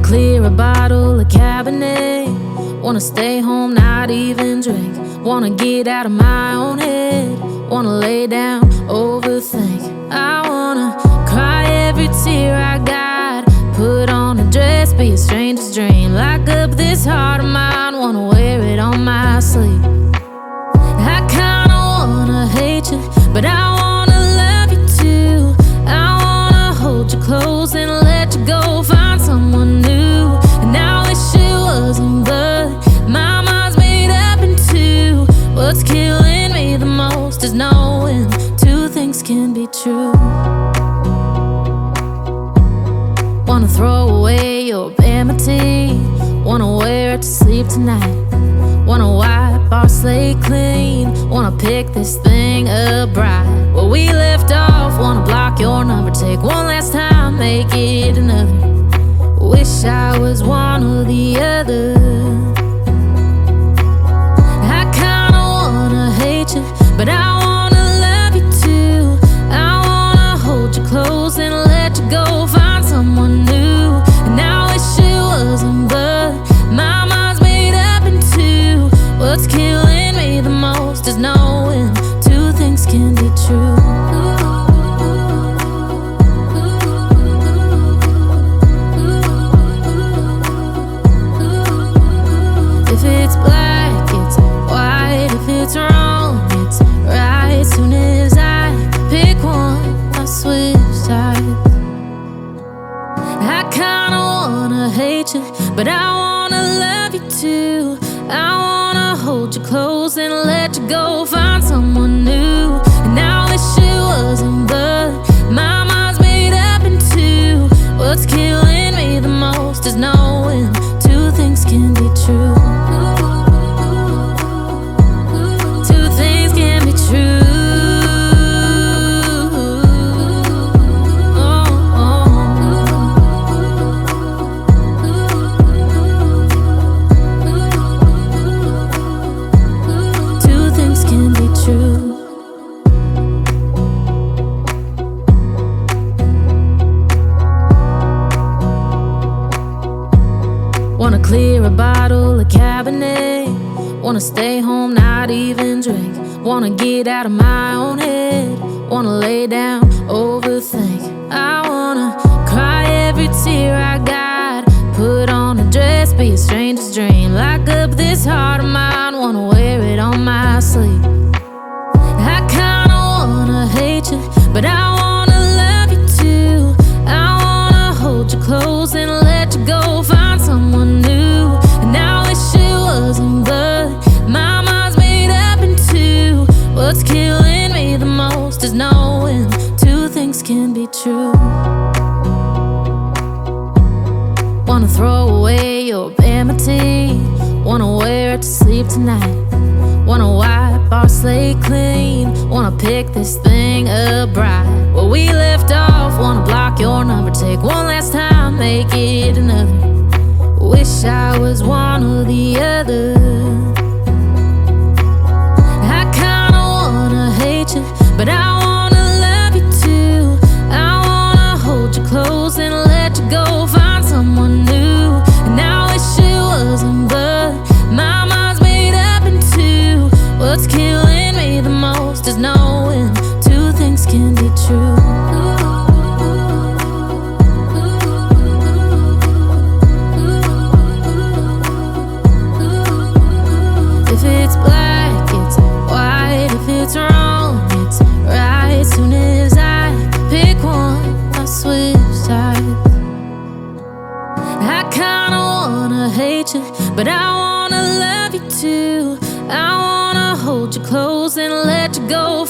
clear a bottle of Cabernet. Wanna stay home, not even drink. Wanna get out of my own head. Wanna lay down, overthink. I wanna cry every tear I got. Put on a dress, be a stranger's dream. Lock up this heart of mine, wanna wear it on my sleeve. I kinda wanna hate you, but I wanna love you too. I wanna hold you close and let you go. Find someone new, and I wish it wasn't, but my mind's made up in two. What's killing me the most is knowing two things can be true. Wanna throw away your vanity. Wanna wear it to sleep tonight. Wanna wipe our slate clean. Wanna pick this thing up right where we left off. Wanna block your number, take one last time, make it another. Wish I was one or the other. I kinda wanna hate you, but I wanna love you too. I wanna hold you close and let you go. Find someone new, and I wish it wasn't, but my mind's made up in two. What's killing me the most is knowing two things can be true. If it's black, it's white. If it's wrong, it's right. Soon as I pick one, I switch sides. I kinda wanna hate you, but I wanna love you too. I wanna hold you close and let you go. Find someone new, and I wish it wasn't, but my mind's made up in two. What's killing me the most is knowing two things can be true. Two things can be true. Wanna clear a bottle of Cabernet. Wanna stay home, not even drink. Wanna get out of my own head. Wanna lay down, overthink. I wanna cry every tear I got. Put on a dress, be a stranger's dream. Lock up this heart of mine, wanna wear it on my sleeve. I kinda wanna hate you, but I wanna love you too. I wanna hold you close and let you go. Find someone new, and I wish it wasn't, but my mind's made up in two. What's killing me the most is knowing two things can be true. Wanna throw away your vanity. Wanna wear it to sleep tonight. Wanna wipe our slate clean. Wanna pick this thing up right where we left off. Wanna block your number, take one last time, make it another. Wish I was one or the other. I kinda wanna hate you, but I wanna love you too. I wanna hold you close and let you go. Find someone new, and I wish it wasn't, but my mind's made up in two. What's killing me the most is knowing two things can be true. If it's black, it's white. If it's wrong, it's right. Soon as I pick one, I switch sides. I kinda wanna hate you, but I wanna love you too. I wanna hold you close and let you go.